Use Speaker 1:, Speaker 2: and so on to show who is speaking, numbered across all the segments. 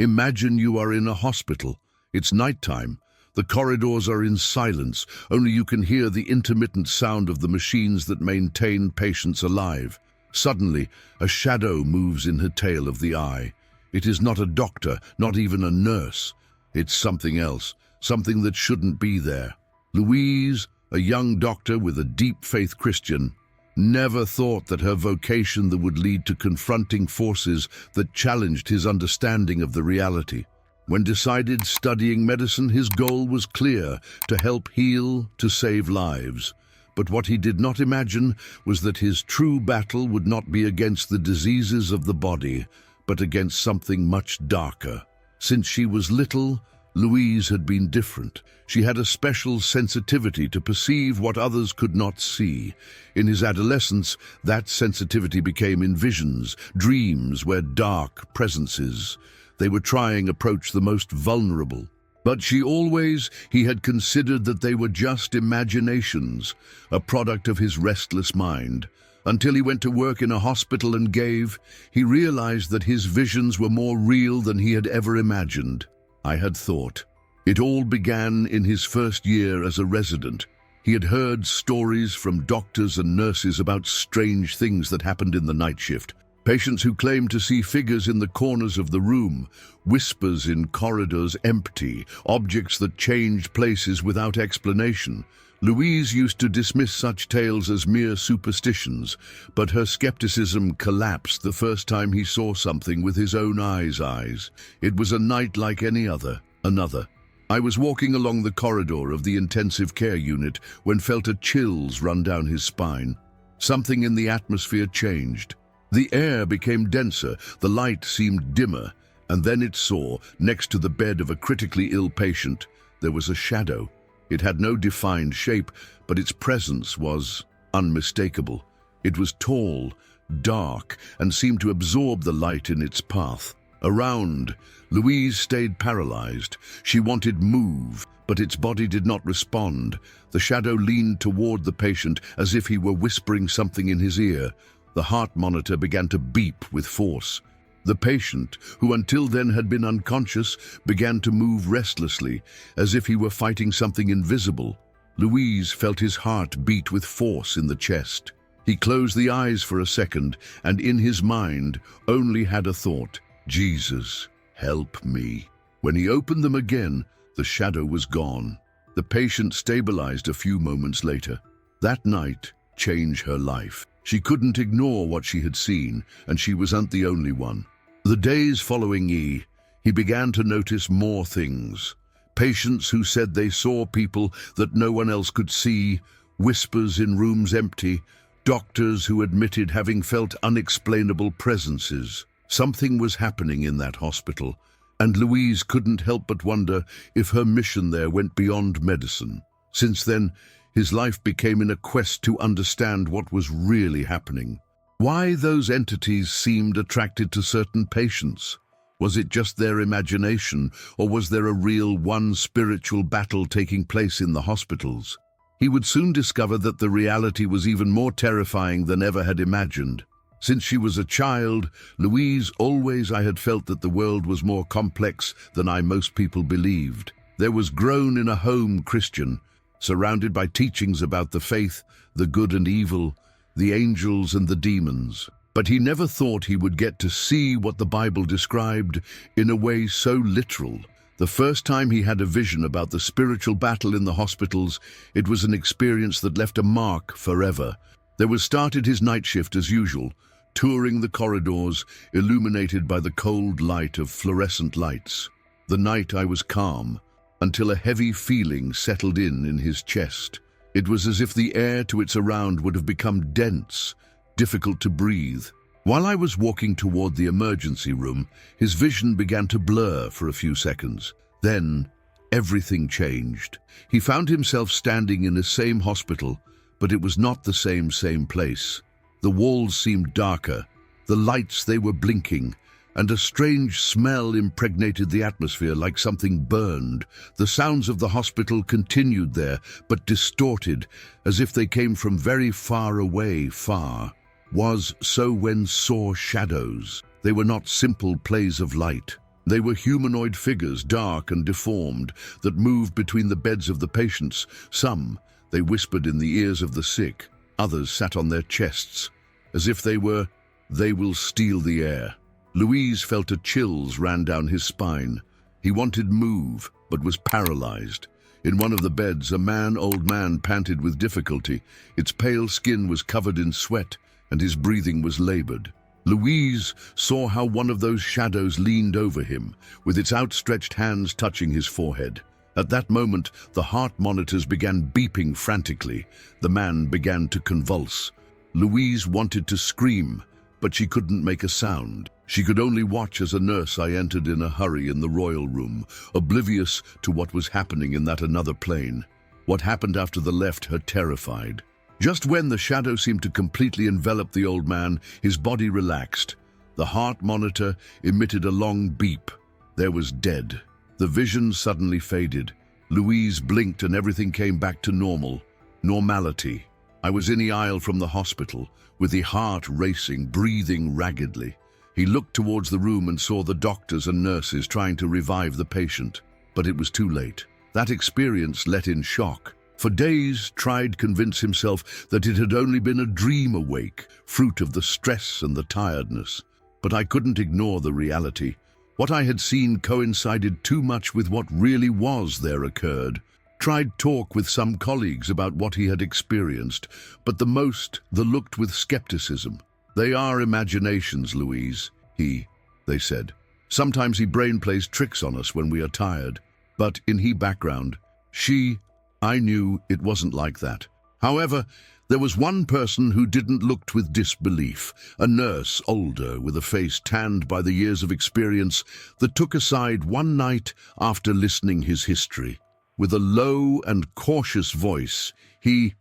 Speaker 1: Imagine you are in a hospital. It's nighttime. The corridors are in silence. Only you can hear the intermittent sound of the machines that maintain patients alive. Suddenly, a shadow moves in her tail of the eye. It is not a doctor, not even a nurse. It's something else, something that shouldn't be there. Louise, a young doctor with a deep faith Christian, never thought that her vocation that would lead to confronting forces that challenged his understanding of the reality. When decided studying medicine, his goal was clear: to help heal, to save lives. But what he did not imagine was that his true battle would not be against the diseases of the body, but against something much darker. Since she was little, Louise had been different. She had a special sensitivity to perceive what others could not see. In his adolescence, that sensitivity became in visions, dreams where dark presences. They were trying to approach the most vulnerable. But he had considered that they were just imaginations, a product of his restless mind. Until he went to work in a hospital and he realized that his visions were more real than he had ever imagined. I had thought. It all began in his first year as a resident. He had heard stories from doctors and nurses about strange things that happened in the night shift. Patients who claimed to see figures in the corners of the room, whispers in corridors empty, objects that changed places without explanation. Louise used to dismiss such tales as mere superstitions, but her skepticism collapsed the first time he saw something with his own eyes. It was a night like any other, another. I was walking along the corridor of the intensive care unit when felt a chills run down his spine. Something in the atmosphere changed. The air became denser, the light seemed dimmer, and then it saw, next to the bed of a critically ill patient, there was a shadow. It had no defined shape, but its presence was unmistakable. It was tall, dark, and seemed to absorb the light in its path. Around, Louise stayed paralyzed. She wanted move, but its body did not respond. The shadow leaned toward the patient as if he were whispering something in his ear. The heart monitor began to beep with force. The patient, who until then had been unconscious, began to move restlessly, as if he were fighting something invisible. Louise felt his heart beat with force in the chest. He closed the eyes for a second, and in his mind only had a thought: Jesus, help me. When he opened them again, the shadow was gone. The patient stabilized a few moments later. That night changed her life. She couldn't ignore what she had seen, and she wasn't the only one. The days following he began to notice more things. Patients who said they saw people that no one else could see, whispers in rooms empty, doctors who admitted having felt unexplainable presences. Something was happening in that hospital, and Louise couldn't help but wonder if her mission there went beyond medicine. Since then, his life became in a quest to understand what was really happening. Why those entities seemed attracted to certain patients. Was it just their imagination, or was there a real spiritual battle taking place in the hospitals? He would soon discover that the reality was even more terrifying than ever had imagined. Since she was a child, I had felt that the world was more complex than most people believed. There was grown in a home Christian, surrounded by teachings about the faith, the good and evil, the angels and the demons. But he never thought he would get to see what the Bible described in a way so literal. The first time he had a vision about the spiritual battle in the hospitals, it was an experience that left a mark forever. Started his night shift as usual, touring the corridors, illuminated by the cold light of fluorescent lights. The night I was calm, until a heavy feeling settled in his chest. It was as if the air to its around would have become dense, difficult to breathe. While I was walking toward the emergency room, his vision began to blur for a few seconds. Then, everything changed. He found himself standing in the same hospital, but it was not the same place. The walls seemed darker, the lights they were blinking, and a strange smell impregnated the atmosphere like something burned. The sounds of the hospital continued there, but distorted, as if they came from very far away. When saw shadows. They were not simple plays of light. They were humanoid figures, dark and deformed, that moved between the beds of the patients. Some, they whispered in the ears of the sick. Others sat on their chests, as if they will steal the air. Louise felt a chills ran down his spine. He wanted move, but was paralyzed. In one of the beds, old man panted with difficulty. Its pale skin was covered in sweat, and his breathing was labored. Louise saw how one of those shadows leaned over him, with its outstretched hands touching his forehead. At that moment, the heart monitors began beeping frantically. The man began to convulse. Louise wanted to scream, but she couldn't make a sound. She could only watch as a nurse entered in a hurry in the royal room, oblivious to what was happening in that another plane. What happened after the left her terrified. Just when the shadow seemed to completely envelop the old man, his body relaxed. The heart monitor emitted a long beep. There was dead. The vision suddenly faded. Louise blinked and everything came back to normality. I was in the aisle from the hospital, with the heart racing, breathing raggedly. He looked towards the room and saw the doctors and nurses trying to revive the patient, but it was too late. That experience let in shock. For days, tried to convince himself that it had only been a dream awake, fruit of the stress and the tiredness. But I couldn't ignore the reality. What I had seen coincided too much with what really was there occurred. Tried talk with some colleagues about what he had experienced, but they looked with skepticism. They are imaginations, Louise, they said. Sometimes he brain plays tricks on us when we are tired. But in his background, I knew it wasn't like that. However, there was one person who didn't look with disbelief, a nurse, older, with a face tanned by the years of experience, that took aside one night after listening his history. With a low and cautious voice, he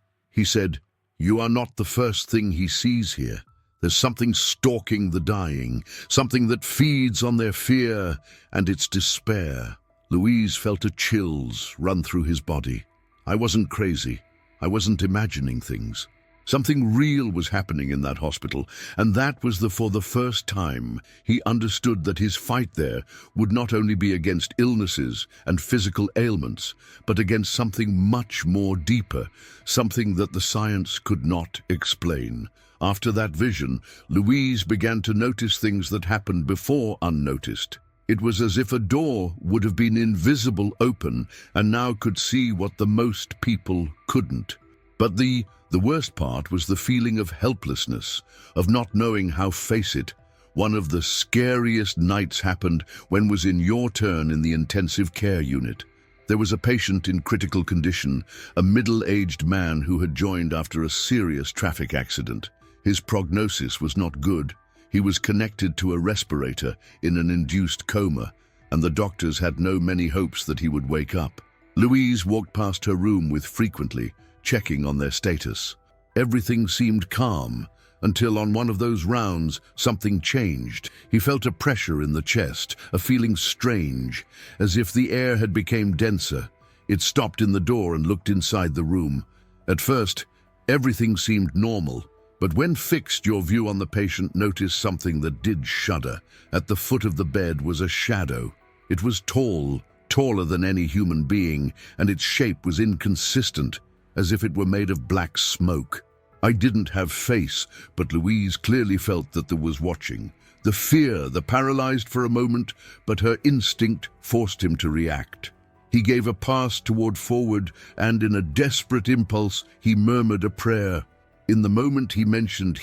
Speaker 1: said, "You are not the first thing he sees here. There's something stalking the dying, something that feeds on their fear and its despair." Louise felt a chills run through his body. I wasn't crazy. I wasn't imagining things. Something real was happening in that hospital, and that was for the first time he understood that his fight there would not only be against illnesses and physical ailments, but against something much more deeper, something that the science could not explain. After that vision, Louise began to notice things that happened before unnoticed. It was as if a door would have been invisible open and now could see what the most people couldn't. But the worst part was the feeling of helplessness, of not knowing how to face it. One of the scariest nights happened when was in your turn in the intensive care unit. There was a patient in critical condition, a middle-aged man who had joined after a serious traffic accident. His prognosis was not good. He was connected to a respirator in an induced coma, and the doctors had many hopes that he would wake up. Louise walked past her room frequently, checking on their status. Everything seemed calm, until on one of those rounds, something changed. He felt a pressure in the chest, a feeling strange, as if the air had become denser. It stopped in the door and looked inside the room. At first, everything seemed normal, but when fixed your view on the patient noticed something that did shudder. At the foot of the bed was a shadow. It was tall, taller than any human being, and its shape was inconsistent, as if it were made of black smoke. I didn't have face, but Louise clearly felt that there was watching. The fear, the paralyzed for a moment, but her instinct forced him to react. He gave a pass forward, and in a desperate impulse, he murmured a prayer. In the moment he mentioned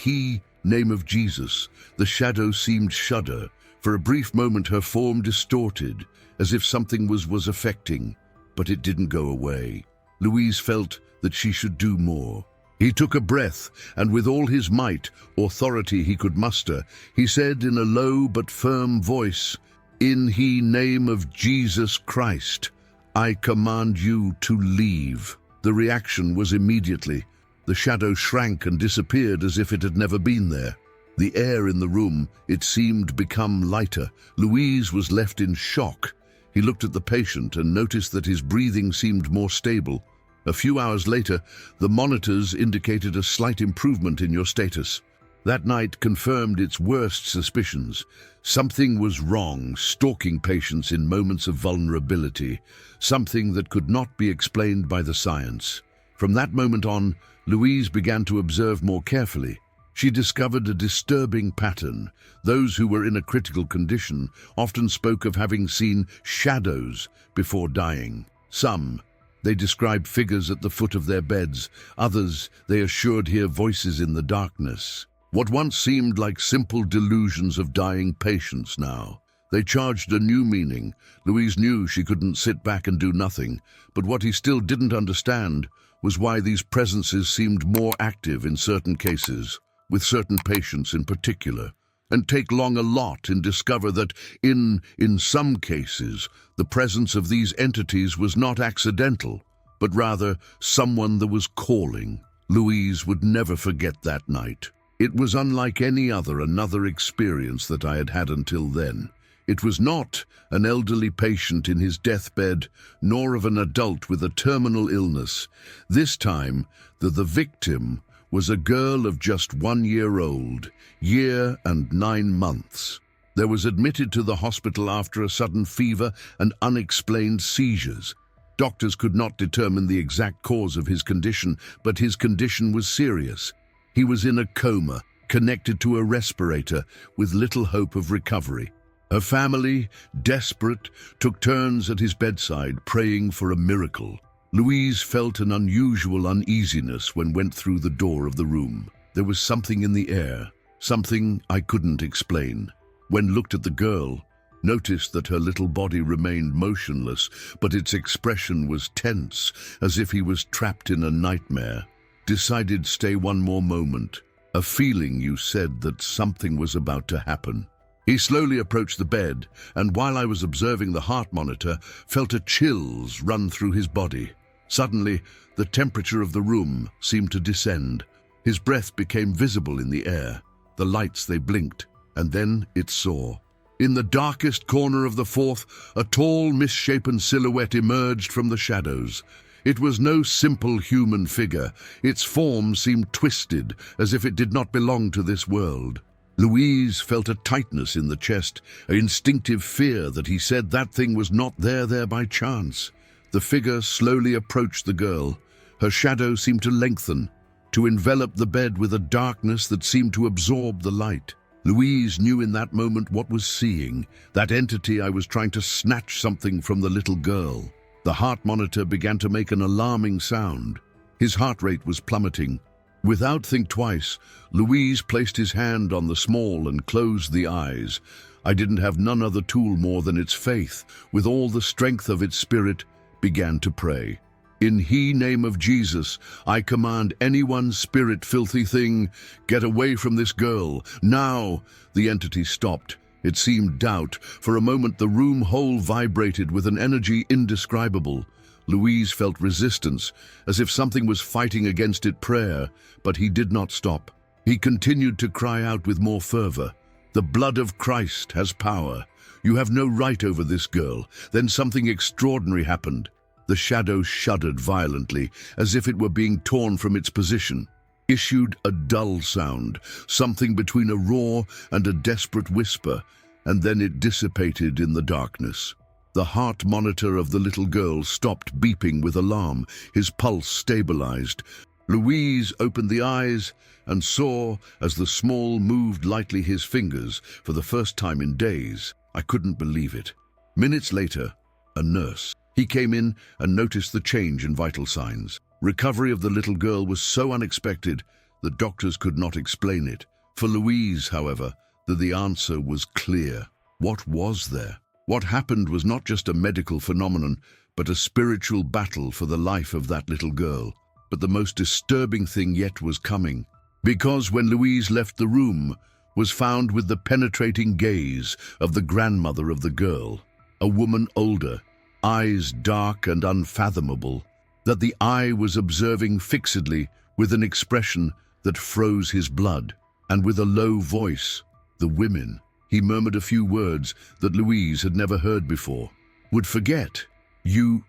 Speaker 1: name of Jesus, the shadow seemed shudder. For a brief moment her form distorted, as if something was affecting, but it didn't go away. Louise felt that she should do more. He took a breath, and with all his might, authority he could muster, he said in a low but firm voice, "In the name of Jesus Christ, I command you to leave." The reaction was immediately. The shadow shrank and disappeared as if it had never been there. The air in the room, it seemed, become lighter. Louise was left in shock. He looked at the patient and noticed that his breathing seemed more stable. A few hours later, the monitors indicated a slight improvement in your status. That night confirmed its worst suspicions. Something was wrong, stalking patients in moments of vulnerability, something that could not be explained by the science. From that moment on, Louise began to observe more carefully. She discovered a disturbing pattern. Those who were in a critical condition often spoke of having seen shadows before dying. Some, they described figures at the foot of their beds. Others, they assured hear voices in the darkness. What once seemed like simple delusions of dying patients now, they charged a new meaning. Louise knew she couldn't sit back and do nothing, but what he still didn't understand was why these presences seemed more active in certain cases, with certain patients in particular, and take long a lot and discover that in some cases, the presence of these entities was not accidental, but rather someone that was calling. Louise would never forget that night. It was unlike another experience that I had had until then. It was not an elderly patient in his deathbed, nor of an adult with a terminal illness. This time, the victim was a girl of just 1 year old, year and 9 months. There was admitted to the hospital after a sudden fever and unexplained seizures. Doctors could not determine the exact cause of his condition, but his condition was serious. He was in a coma, connected to a respirator, with little hope of recovery. Her family, desperate, took turns at his bedside, praying for a miracle. Louise felt an unusual uneasiness when went through the door of the room. There was something in the air, something I couldn't explain. When looked at the girl, noticed that her little body remained motionless, but its expression was tense, as if he was trapped in a nightmare. Decided stay one more moment. A feeling you said that something was about to happen. He slowly approached the bed, and while I was observing the heart monitor, felt a chills run through his body. Suddenly, the temperature of the room seemed to descend. His breath became visible in the air. The lights, they blinked, and then it saw. In the darkest corner of the fourth, a tall, misshapen silhouette emerged from the shadows. It was no simple human figure. Its form seemed twisted, as if it did not belong to this world. Louise felt a tightness in the chest, an instinctive fear that he said that thing was not there by chance. The figure slowly approached the girl. Her shadow seemed to lengthen, to envelop the bed with a darkness that seemed to absorb the light. Louise knew in that moment what was seeing, that entity I was trying to snatch something from the little girl. The heart monitor began to make an alarming sound. His heart rate was plummeting. Without think twice, Louise placed his hand on the small and closed the eyes. I didn't have none other tool more than its faith, with all the strength of its spirit, began to pray. In the name of Jesus, I command anyone spirit filthy thing, get away from this girl, now. The entity stopped. It seemed doubt. For a moment the room whole vibrated with an energy indescribable. Louise felt resistance, as if something was fighting against it prayer, but he did not stop. He continued to cry out with more fervor. The blood of Christ has power. You have no right over this girl. Then something extraordinary happened. The shadow shuddered violently, as if it were being torn from its position. Issued a dull sound, something between a roar and a desperate whisper, and then it dissipated in the darkness. The heart monitor of the little girl stopped beeping with alarm. His pulse stabilized. Louise opened the eyes and saw, as the small moved lightly his fingers, for the first time in days. I couldn't believe it. Minutes later, a nurse. He came in and noticed the change in vital signs. Recovery of the little girl was so unexpected that doctors could not explain it. For Louise, however, the answer was clear. What was there? What happened was not just a medical phenomenon, but a spiritual battle for the life of that little girl. But the most disturbing thing yet was coming. Because when Louise left the room, was found with the penetrating gaze of the grandmother of the girl, a woman older, eyes dark and unfathomable, that the eye was observing fixedly with an expression that froze his blood, and with a low voice, the women. He murmured a few words that Louise had never heard before. Would forget. You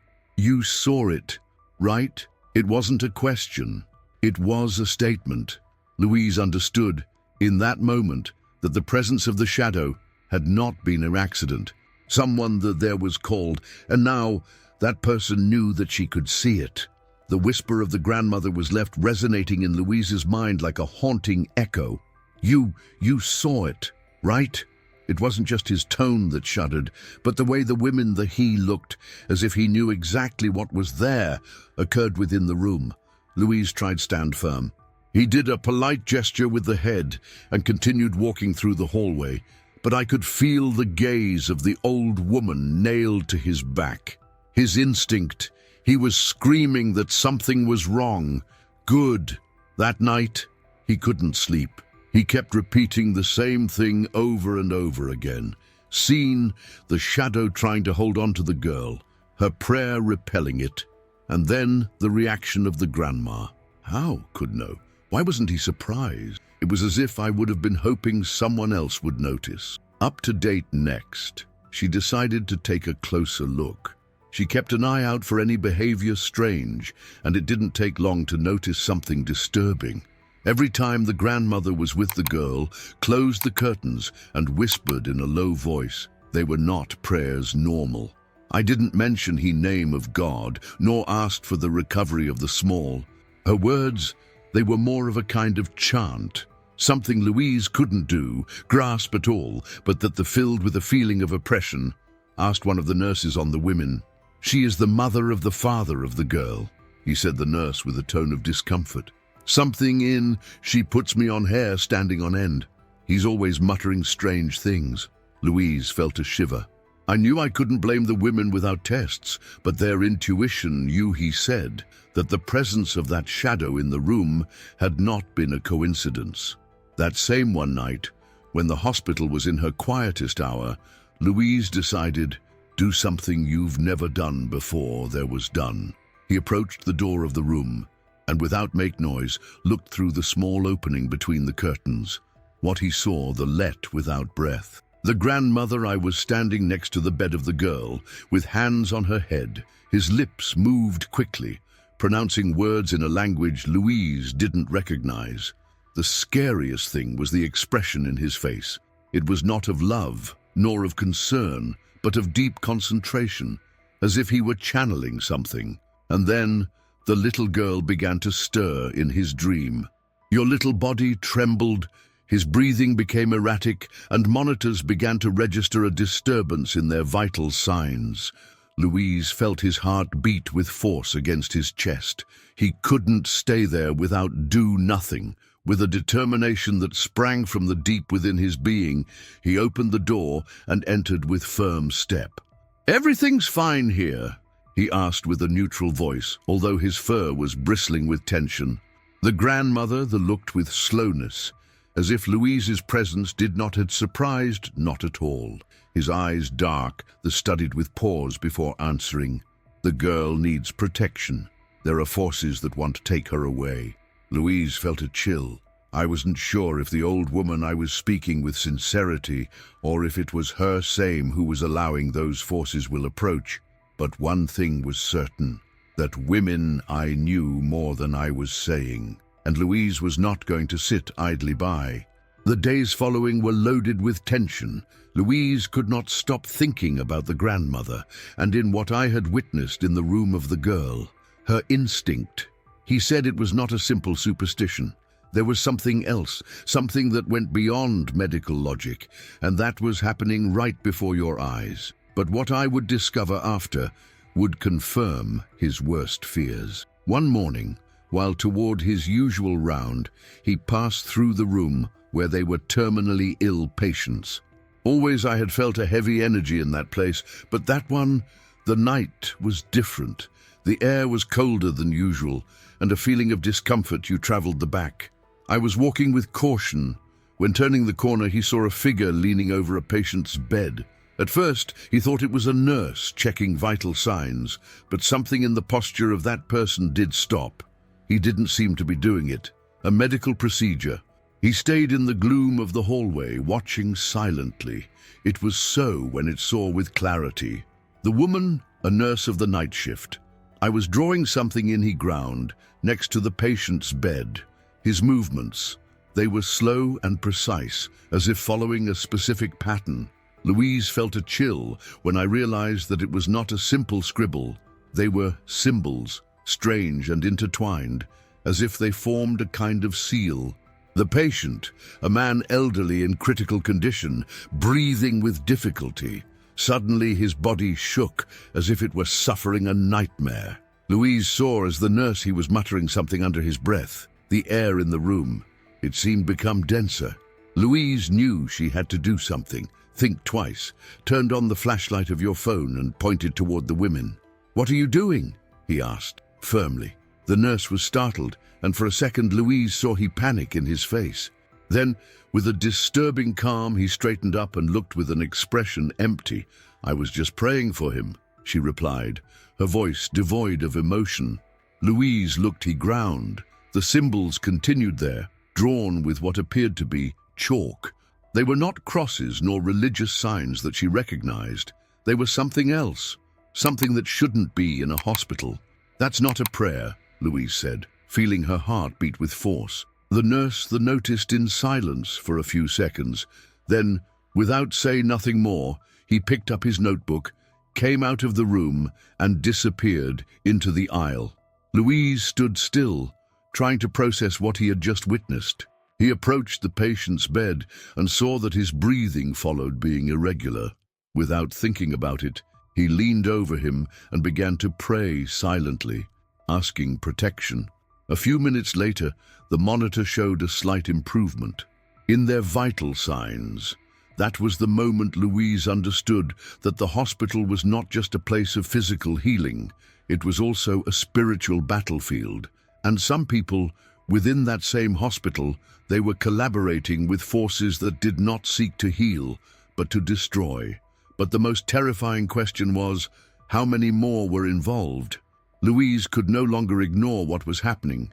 Speaker 1: saw it, right? It wasn't a question. It was a statement. Louise understood. in that moment, that the presence of the shadow had not been an accident. Someone that there was called, and now that person knew that she could see it. The whisper of the grandmother was left resonating in Louise's mind like a haunting echo. You saw it, right? It wasn't just his tone that shuddered, but the way the women, the he looked, as if he knew exactly what was there, occurred within the room. Louise tried to stand firm. He did a polite gesture with the head and continued walking through the hallway, but I could feel the gaze of the old woman nailed to his back. His instinct, he was screaming that something was wrong. Good. That night, he couldn't sleep. He kept repeating the same thing over and over again. Seen, the shadow trying to hold on to the girl, her prayer repelling it, and then the reaction of the grandma. How could know? Why wasn't he surprised? It was as if I would have been hoping someone else would notice. Up to date next, she decided to take a closer look. She kept an eye out for any behavior strange, and it didn't take long to notice something disturbing. Every time the grandmother was with the girl, closed the curtains and whispered in a low voice. They were not prayers normal. I didn't mention the name of God, nor asked for the recovery of the small. Her words, they were more of a kind of chant, something Louise couldn't do, grasp at all, but that filled with a feeling of oppression. Asked one of the nurses on the women. She is the mother of the father of the girl, he said, the nurse with a tone of discomfort. Something in, she puts me on hair standing on end. He's always muttering strange things. Louise felt a shiver. I knew I couldn't blame the women without tests, but their intuition knew, he said, that the presence of that shadow in the room had not been a coincidence. That same one night, when the hospital was in her quietest hour, Louise decided, do something you've never done before there was done. He approached the door of the room, and without make noise, looked through the small opening between the curtains. What he saw, the let without breath. The grandmother I was standing next to the bed of the girl, with hands on her head. His lips moved quickly, pronouncing words in a language Louise didn't recognize. The scariest thing was the expression in his face. It was not of love, nor of concern, but of deep concentration, as if he were channeling something. And then the little girl began to stir in his dream. Your little body trembled, his breathing became erratic, and monitors began to register a disturbance in their vital signs. Louise felt his heart beat with force against his chest. He couldn't stay there without do nothing. With a determination that sprang from the deep within his being, he opened the door and entered with firm step. Everything's fine here, he asked with a neutral voice, although his fur was bristling with tension. The grandmother looked with slowness, as if Louise's presence did not had surprised, not at all. His eyes dark, studied with pause before answering. The girl needs protection. There are forces that want to take her away. Louise felt a chill. I wasn't sure if the old woman I was speaking with sincerity, or if it was her same who was allowing those forces will approach. But one thing was certain, that women I knew more than I was saying, and Louise was not going to sit idly by. The days following were loaded with tension. Louise could not stop thinking about the grandmother, and in what I had witnessed in the room of the girl. Her instinct. He said it was not a simple superstition. There was something else, something that went beyond medical logic, and that was happening right before your eyes. But what I would discover after would confirm his worst fears. One morning, while toward his usual round, he passed through the room where they were terminally ill patients. Always I had felt a heavy energy in that place, but that one, the night was different. The air was colder than usual, and a feeling of discomfort you traveled the back. I was walking with caution. When turning the corner, he saw a figure leaning over a patient's bed. At first, he thought it was a nurse checking vital signs, but something in the posture of that person did stop. He didn't seem to be doing it. A medical procedure. He stayed in the gloom of the hallway, watching silently. It was so when it saw with clarity. The woman, a nurse of the night shift. I was drawing something in he ground, next to the patient's bed. His movements, They were slow and precise, as if following a specific pattern. Louise felt a chill when I realized that it was not a simple scribble. They were symbols, strange and intertwined, as if they formed a kind of seal. The patient, a man elderly in critical condition, breathing with difficulty. Suddenly his body shook as if it were suffering a nightmare. Louise saw as the nurse he was muttering something under his breath. The air in the room, it seemed become denser. Louise knew she had to do something. Think twice, turned on the flashlight of your phone and pointed toward the women. "What are you doing?" he asked, firmly. The nurse was startled, and for a second Louise saw he panic in his face. Then, with a disturbing calm, he straightened up and looked with an expression empty. "I was just praying for him," she replied, her voice devoid of emotion. Louise looked. He ground. The symbols continued there, drawn with what appeared to be chalk. They were not crosses nor religious signs that she recognized. They were something else, something that shouldn't be in a hospital. "That's not a prayer," Louise said, feeling her heart beat with force. The nurse noticed in silence for a few seconds. Then, without saying nothing more, he picked up his notebook, came out of the room, and disappeared into the aisle. Louise stood still, trying to process what he had just witnessed. He approached the patient's bed and saw that his breathing followed being irregular. Without thinking about it, he leaned over him and began to pray silently, asking protection. A few minutes later, the monitor showed a slight improvement in their vital signs. That was the moment Louise understood that the hospital was not just a place of physical healing, it was also a spiritual battlefield. And some people, within that same hospital, they were collaborating with forces that did not seek to heal, but to destroy. But the most terrifying question was, how many more were involved? Louise could no longer ignore what was happening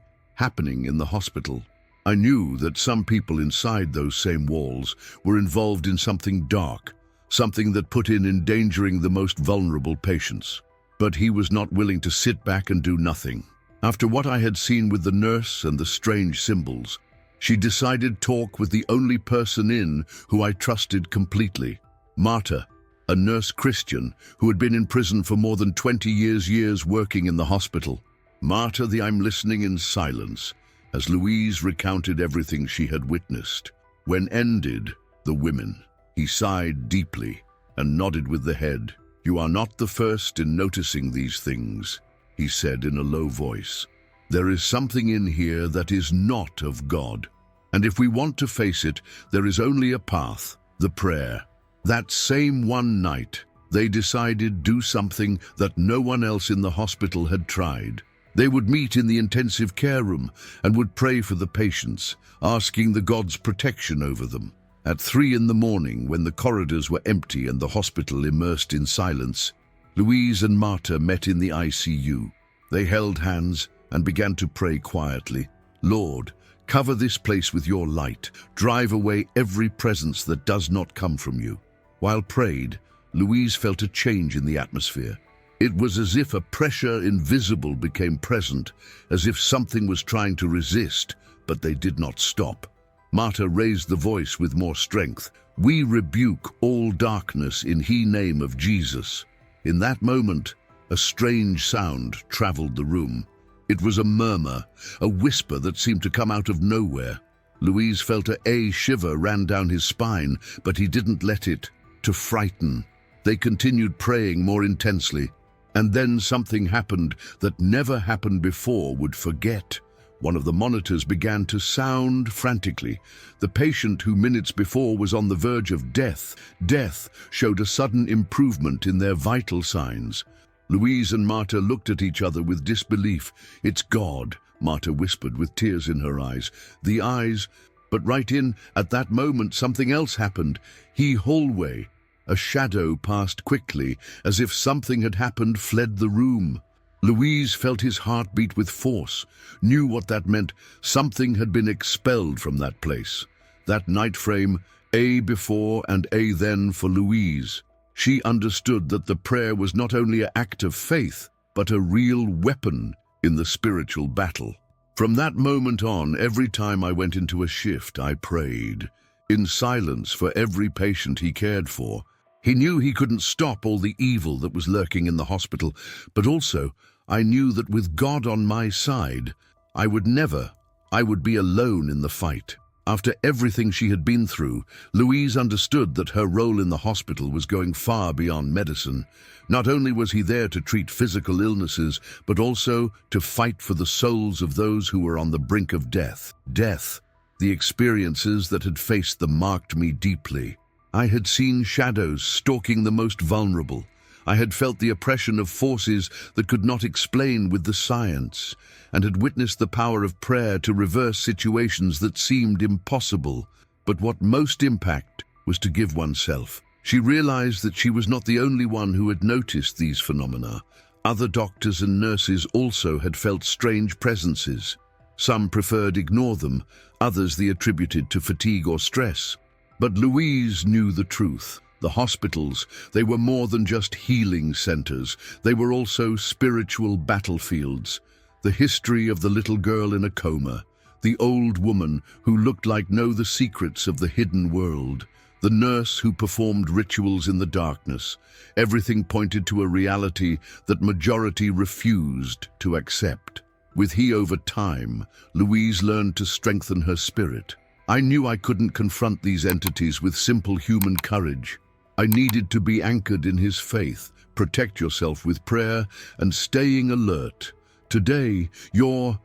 Speaker 1: in the hospital. I knew that some people inside those same walls were involved in something dark, something that put in endangering the most vulnerable patients. But he was not willing to sit back and do nothing. After what I had seen with the nurse and the strange symbols, she decided to talk with the only person in who I trusted completely, Marta, a nurse Christian who had been in prison for more than 20 years working in the hospital. Marta, I'm listening in silence as Louise recounted everything she had witnessed. When ended, the women, he sighed deeply and nodded with the head. "You are not the first in noticing these things," he said in a low voice. "There is something in here that is not of God. And if we want to face it, there is only a path, the prayer." That same one night, they decided to do something that no one else in the hospital had tried. They would meet in the intensive care room and would pray for the patients, asking the God's protection over them. At 3 in the morning, when the corridors were empty and the hospital immersed in silence, Louise and Marta met in the ICU. They held hands and began to pray quietly. "Lord, cover this place with your light. Drive away every presence that does not come from you." While prayed, Louise felt a change in the atmosphere. It was as if a pressure invisible became present, as if something was trying to resist, but they did not stop. Marta raised the voice with more strength. "We rebuke all darkness in the name of Jesus." In that moment, a strange sound traveled the room. It was a murmur, a whisper that seemed to come out of nowhere. Louise felt a shiver ran down his spine, but he didn't let it to frighten. They continued praying more intensely. And then something happened that never happened before would forget. One of the monitors began to sound frantically. The patient who minutes before was on the verge of death showed a sudden improvement in their vital signs. Louise and Marta looked at each other with disbelief. "It's God," Marta whispered with tears in her eyes. The eyes, but at that moment something else happened. Hallway. A shadow passed quickly, as if something had happened, fled the room. Louise felt his heart beat with force, knew what that meant. Something had been expelled from that place. That night frame, a before and a then for Louise. She understood that the prayer was not only an act of faith, but a real weapon in the spiritual battle. From that moment on, every time I went into a shift, I prayed, in silence for every patient he cared for. He knew he couldn't stop all the evil that was lurking in the hospital, but also I knew that with God on my side, I would be alone in the fight. After everything she had been through, Louise understood that her role in the hospital was going far beyond medicine. Not only was he there to treat physical illnesses, but also to fight for the souls of those who were on the brink of death. The experiences that had faced them marked me deeply. I had seen shadows stalking the most vulnerable. I had felt the oppression of forces that could not explain with the science, and had witnessed the power of prayer to reverse situations that seemed impossible. But what most impacted was to give oneself. She realized that she was not the only one who had noticed these phenomena. Other doctors and nurses also had felt strange presences. Some preferred ignore them, others they attributed to fatigue or stress. But Louise knew the truth. The hospitals, they were more than just healing centers. They were also spiritual battlefields. The history of the little girl in a coma, the old woman who looked like know the secrets of the hidden world, the nurse who performed rituals in the darkness. Everything pointed to a reality that majority refused to accept. Over time, Louise learned to strengthen her spirit. I knew I couldn't confront these entities with simple human courage. I needed to be anchored in his faith, protect yourself with prayer, and staying alert. Today, the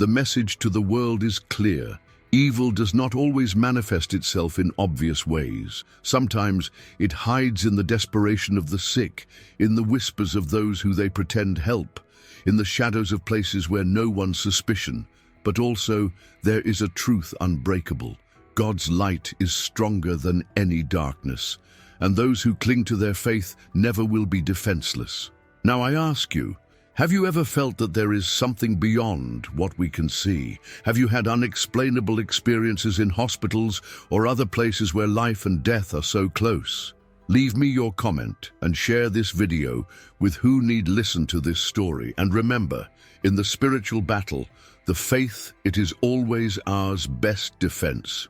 Speaker 1: message to the world is clear. Evil does not always manifest itself in obvious ways. Sometimes it hides in the desperation of the sick, in the whispers of those who they pretend help, in the shadows of places where no one's suspicion. But also, there is a truth unbreakable. God's light is stronger than any darkness, and those who cling to their faith never will be defenseless. Now I ask you, have you ever felt that there is something beyond what we can see? Have you had unexplainable experiences in hospitals or other places where life and death are so close? Leave me your comment and share this video with who need listen to this story. And remember, in the spiritual battle, the faith, it is always our best defense.